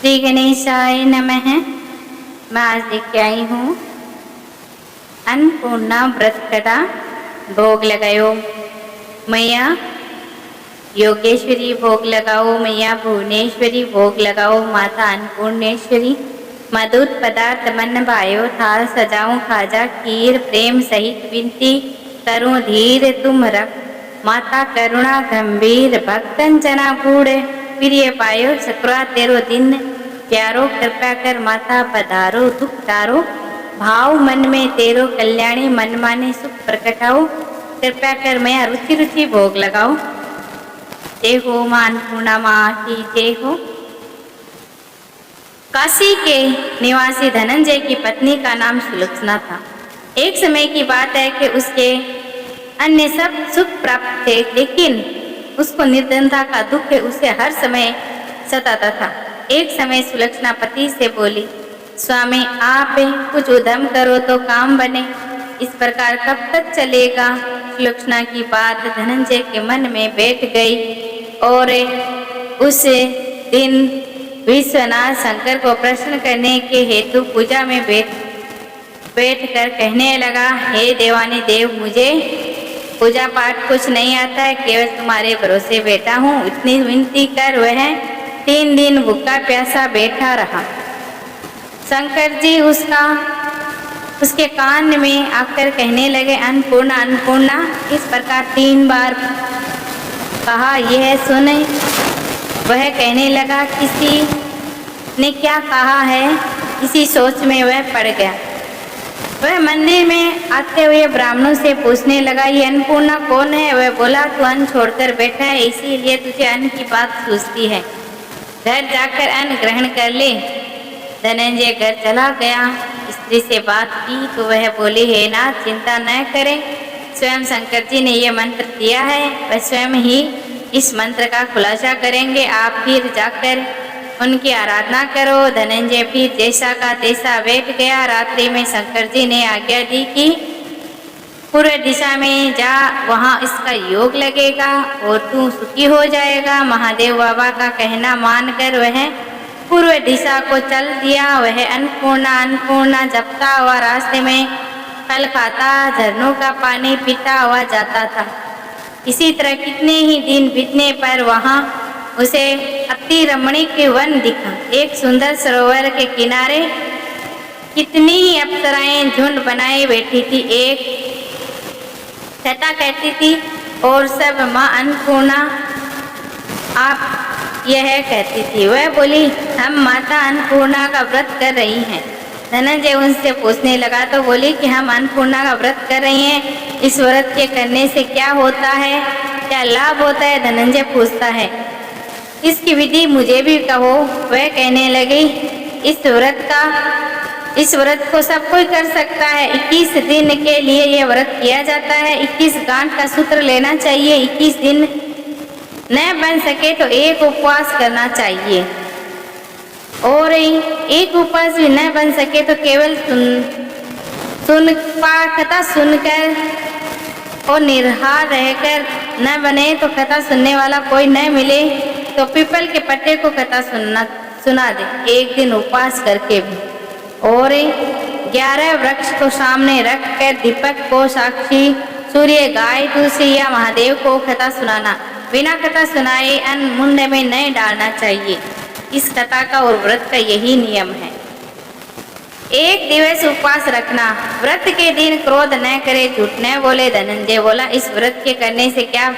श्री गणेशाय नमः। मैं आज लेके आई हूँ अन्नपूर्णा व्रत कथा। भोग लगाओ मैया योगेश्वरी, भोग लगाओ मैया भुवनेश्वरी, भोग लगाओ माता अन्नपूर्णेश्वरी। मधुर पदार्थ मन भायो थाल सजाऊं खाजा खीर, प्रेम सहित विनती करूं धीर तुम रख। माता करुणा गंभीर भक्तन जना गूढ़, प्रिय पायो सकुरा तेरो दिन प्यारो। कृपा कर माता पधारो दुख तारो, भाव मन में तेरो कल्याणी मन माने सुख प्रकटाओ। कृपा कर मैं रुचि रुचि भोग लगाओ। जय हो मां अन्नपूर्णा मां की जय हो। काशी के निवासी धनंजय की पत्नी का नाम सुलोचना था। एक समय की बात है कि उसके अन्य सब सुख प्राप्त थे, लेकिन उसको निर्धनता का दुख उसे हर समय सताता था। एक समय सुलोचना पति से बोली, स्वामी आप कुछ उद्यम करो तो काम बने, इस प्रकार कब तक चलेगा। सुलोचना की बात धनंजय के मन में बैठ गई और उस दिन विश्वनाथ शंकर को प्रश्न करने के हेतु पूजा में बैठकर कहने लगा, हे देवानी देव, मुझे पूजा पाठ कुछ नहीं आता है, केवल तुम्हारे भरोसे बैठा हूँ। इतनी विनती कर वह 3 दिन भूखा प्यासा बैठा रहा। शंकर जी उसके कान में आकर कहने लगे, अन्नपूर्णा अन्नपूर्णा। इस प्रकार 3 बार कहा, यह सुन वह कहने लगा, किसी ने क्या कहा है। इसी सोच में वह पड़ गया। वह मंदिर में आते हुए ब्राह्मणों से पूछने लगा, ये अन्नपूर्णा कौन है। वह बोला, तू अन्न छोड़कर बैठा है, इसीलिए तुझे अन्न की बात सूझती है। घर जाकर अन्न ग्रहण कर ले। धनंजय घर चला गया। स्त्री से बात की तो वह बोली, हे नाथ चिंता न करें, स्वयं शंकर जी ने यह मंत्र दिया है, वह स्वयं ही इस मंत्र का खुलासा करेंगे। आप फिर जाकर उनकी आराधना करो। धनंजय फिर जैसा का तैसा बैठ गया। रात्रि में शंकर जी ने आज्ञा दी कि पूर्व दिशा में जा, वहाँ इसका योग लगेगा और तू सुखी हो जाएगा। महादेव बाबा का कहना मानकर वह पूर्व दिशा को चल दिया। वह अन्नपूर्णा अन्नपूर्णा जपता हुआ रास्ते में फल खाता, झरनों का पानी पीता हुआ जाता था। इसी तरह कितने ही दिन बीतने पर वहाँ उसे अति रमणीक वन दिखा। एक सुंदर सरोवर के किनारे कितनी ही अप्सराएं झुंड बनाए बैठी थी। एक छटा कहती थी और सब माँ अन्नपूर्णा आप यह कहती थी। वह बोली, हम माता अन्नपूर्णा का व्रत कर रही हैं। धनंजय उनसे पूछने लगा तो बोली कि हम अन्नपूर्णा का व्रत कर रही हैं। इस व्रत के करने से क्या होता है, क्या लाभ होता है। धनंजय पूछता है, इसकी विधि मुझे भी कहो। वह कहने लगी, इस व्रत को सब कोई कर सकता है। 21 दिन के लिए यह व्रत किया जाता है। 21 गांठ का सूत्र लेना चाहिए। 21 दिन न बन सके तो एक उपवास करना चाहिए, और एक उपवास भी न बन सके तो केवल कथा सुनकर और निराहार रहकर न बने तो कथा सुनने वाला कोई न मिले तो पीपल के पत्ते को कथा सुना दे, एक दिन उपवास करके भी। और 11 वृक्ष को सामने रखकर दीपक को साक्षी सूर्य, गाय, तुलसी या महादेव को कथा सुनाना। बिना कथा सुनाए अन्न मुंड में नहीं डालना चाहिए। इस कथा का और व्रत का यही नियम है। 1 दिवस उपवास रखना। व्रत के दिन क्रोध न करे, झूठ न बोले। धनंजय बोला, इस व्रत के करने से क्या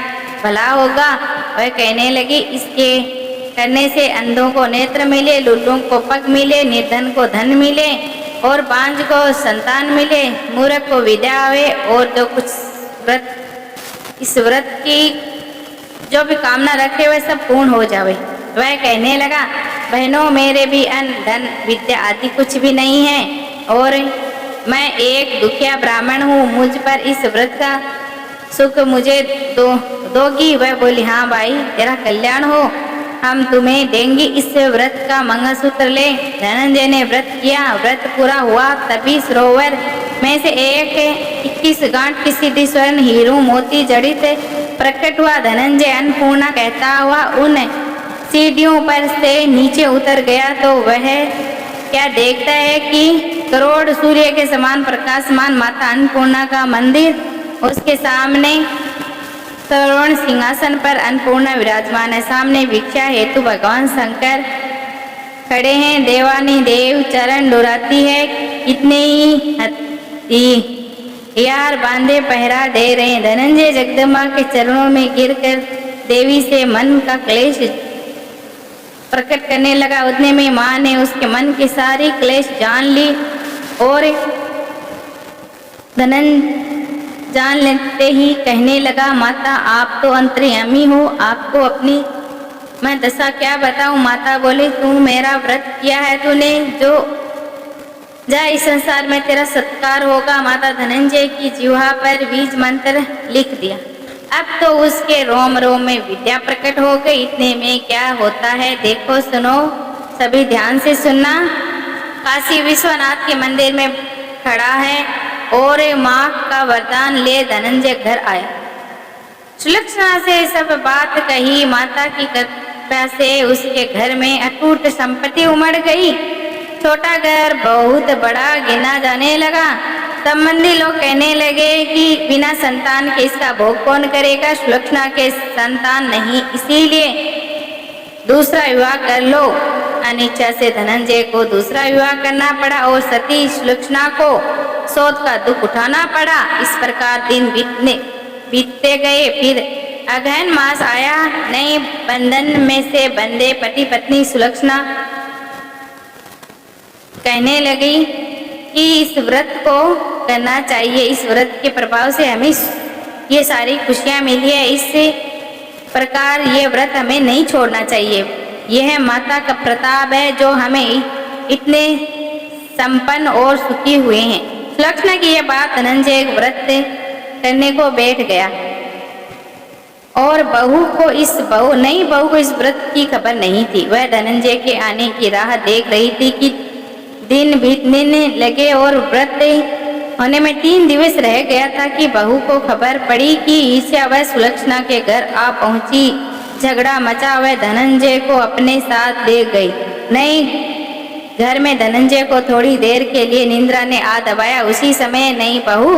भला होगा। वह कहने लगी, इसके करने से अंधों को नेत्र मिले, लुल्लुओं को पग मिले, निर्धन को धन मिले और बांझ को संतान मिले, मूर्ख को विद्या आवे और जो कुछ इस व्रत की जो भी कामना रखे वह सब पूर्ण हो जावे। वह कहने लगा, बहनों मेरे भी अन्न धन विद्या आदि कुछ भी नहीं है और मैं एक दुखिया ब्राह्मण हूँ। मुझ पर इस व्रत का सुख मुझे दोगी। वह बोली, हाँ भाई तेरा कल्याण हो, हम तुम्हें देंगे। इस व्रत का मंगलसूत्र ले। धनंजय ने व्रत किया। व्रत पूरा हुआ तभी सरोवर में से एक 21 गांठ की सिद्धि स्वर्ण हीरो मोती जड़ित प्रकट हुआ। धनंजय अन्नपूर्णा कहता हुआ उन सीढ़ियों पर से नीचे उतर गया तो वह क्या देखता है कि करोड़ सूर्य के समान प्रकाशमान माता अन्नपूर्णा का मंदिर, उसके सामने स्वर्ण सिंहासन पर अन्नपूर्णा विराजमान है। सामने भिक्षा हेतु भगवान शंकर खड़े हैं। देवानी देव चरण डुराती है। कितने ही यार बांधे पहरा दे रहे हैं। धनंजय जगदम्बा के चरणों में गिरकर देवी से मन का क्लेश प्रकट करने लगा। उतने में माँ ने उसके मन की सारी क्लेश जान ली और जान लेते ही कहने लगा, माता आप तो अंतर्यामी हो, आपको अपनी मैं दशा क्या बताऊं। माता बोली, तू मेरा व्रत किया है तूने, जो जा इस संसार में तेरा सत्कार होगा। माता धनंजय की जिह्वा पर बीज मंत्र लिख दिया। अब तो उसके रोम रोम में विद्या प्रकट हो गई। इतने में क्या होता है देखो सुनो, सभी ध्यान से सुनना। काशी विश्वनाथ के मंदिर में खड़ा है और माँ का वरदान ले धनंजय घर आया। सुलक्षणा से सब बात कही। माता की कृपा से उसके घर में अटूट संपत्ति उमड़ गई। छोटा घर बहुत बड़ा गिना जाने लगा। संबंधी लोग कहने लगे कि बिना संतान के इसका भोग कौन करेगा। सुलक्षणा के संतान नहीं, इसीलिए दूसरा विवाह कर लो। अनिच्छा से धनंजय को दूसरा विवाह करना पड़ा और सती सुलक्षणा को शोध का दुख उठाना पड़ा। इस प्रकार दिन बीतते गए। फिर अगहन मास आया। नए बंधन में से बंधे पति पत्नी सुलक्षणा कहने लगी कि इस व्रत को करना चाहिए। इस व्रत के प्रभाव से हमें ये सारी खुशियां मिली है। इस प्रकार ये व्रत हमें नहीं छोड़ना चाहिए। यह माता का प्रताप है जो हमें इतने संपन्न और सुखी हुए हैं। सुलक्षणा की यह बात धनंजय व्रत करने को बैठ गया और नई बहू को इस व्रत की खबर नहीं थी। वह धनंजय के आने की राह देख रही थी कि दिन बीतने लगे और व्रत होने में 3 दिवस रह गया था कि बहू को खबर पड़ी कि ईर्ष्या वह सुलक्षणा के घर आ पहुंची। झगड़ा मचा। वह धनंजय को अपने साथ ले गई। नई घर में धनंजय को थोड़ी देर के लिए निद्रा ने आ दबाया। उसी समय नई बहू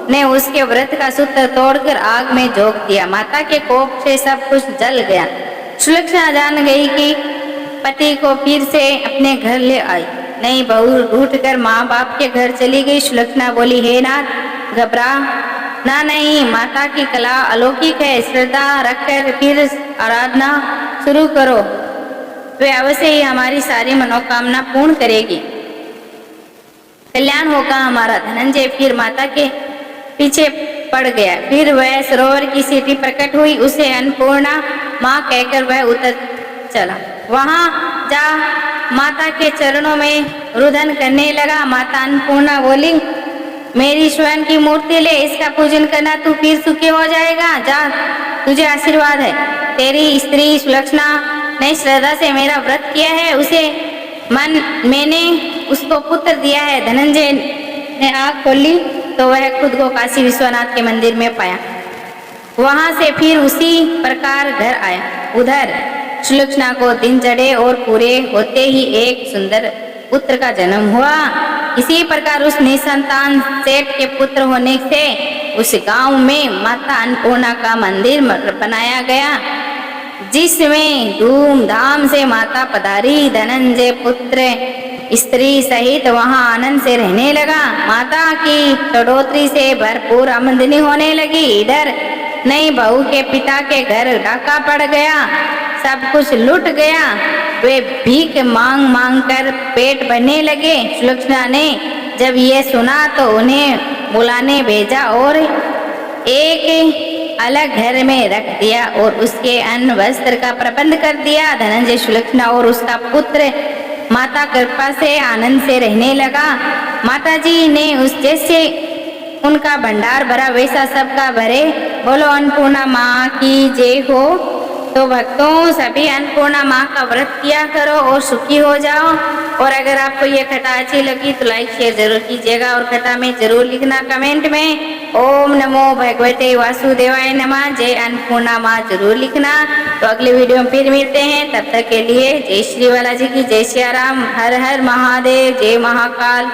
ने उसके व्रत का सूत्र तोड़कर आग में झोंक दिया। माता के कोप से सब कुछ जल गया। सुलक्षणा जान गई कि पति को फिर से अपने घर ले आई। नई बहू रूठकर माँ बाप के घर चली गई। सुलक्षणा बोली, हे नाथ घबरा ना नहीं, माता की कला अलौकिक है। श्रद्धा रखकर फिर आराधना शुरू करो, वे अवश्य ही हमारी सारी मनोकामना पूर्ण करेगी, कल्याण होगा हमारा। धनंजय फिर माता के पीछे पड़ गया। फिर वह सरोवर की सीढ़ी प्रकट हुई। उसे अन्नपूर्णा माँ कहकर वह उतर चला। वहां जा माता के चरणों में रुदन करने लगा। माता अन्नपूर्णा बोली, मेरी स्वयं की मूर्ति ले, इसका पूजन करना, तू फिर सुखी हो जाएगा। जा, तुझे आशीर्वाद है। तेरी स्त्री सुलक्षणा ने श्रद्धा से मेरा व्रत किया है, मैंने उसको पुत्र दिया है। धनंजय ने आँख खोली तो वह खुद को काशी विश्वनाथ के मंदिर में पाया। वहां से फिर उसी प्रकार घर आया। उधर सुलक्षणा को दिन चढ़े और पूरे होते ही एक सुंदर पुत्र का जन्म हुआ। इसी प्रकार उस निसंतान सेठ के पुत्र होने से उस गांव में माता अन्नपूर्णा का मंदिर बनाया गया, जिसमें धूमधाम से माता पधारी। धनंजय पुत्र स्त्री सहित वहां आनंद से रहने लगा। माता की बढ़ोतरी से भरपूर आमदनी होने लगी। इधर नई बहू के पिता के घर डाका पड़ गया, सब कुछ लूट गया। वे भीख मांग मांग कर पेट भरने लगे। सुलक्षणा ने जब ये सुना तो उन्हें बुलाने भेजा और एक अलग घर में रख दिया और उसके अन्न वस्त्र का प्रबंध कर दिया। धनंजय, सुलक्षणा और उसका पुत्र माता कृपा से आनंद से रहने लगा। माताजी ने उस जैसे उनका भंडार भरा वैसा सबका भरे। बोलो अन्नपूर्णा माँ की जय हो। तो भक्तों, सभी अन्नपूर्णा माँ का व्रत किया करो और सुखी हो जाओ। और अगर आपको ये कथा अच्छी लगी तो लाइक शेयर जरूर कीजिएगा और कथा में जरूर लिखना कमेंट में ओम नमो भगवते वासुदेवाय नमः, जय अन्नपूर्णा माँ जरूर लिखना। तो अगले वीडियो में फिर मिलते हैं, तब तक के लिए जय श्री बालाजी की, जय श्री राम, हर हर महादेव, जय महाकाल।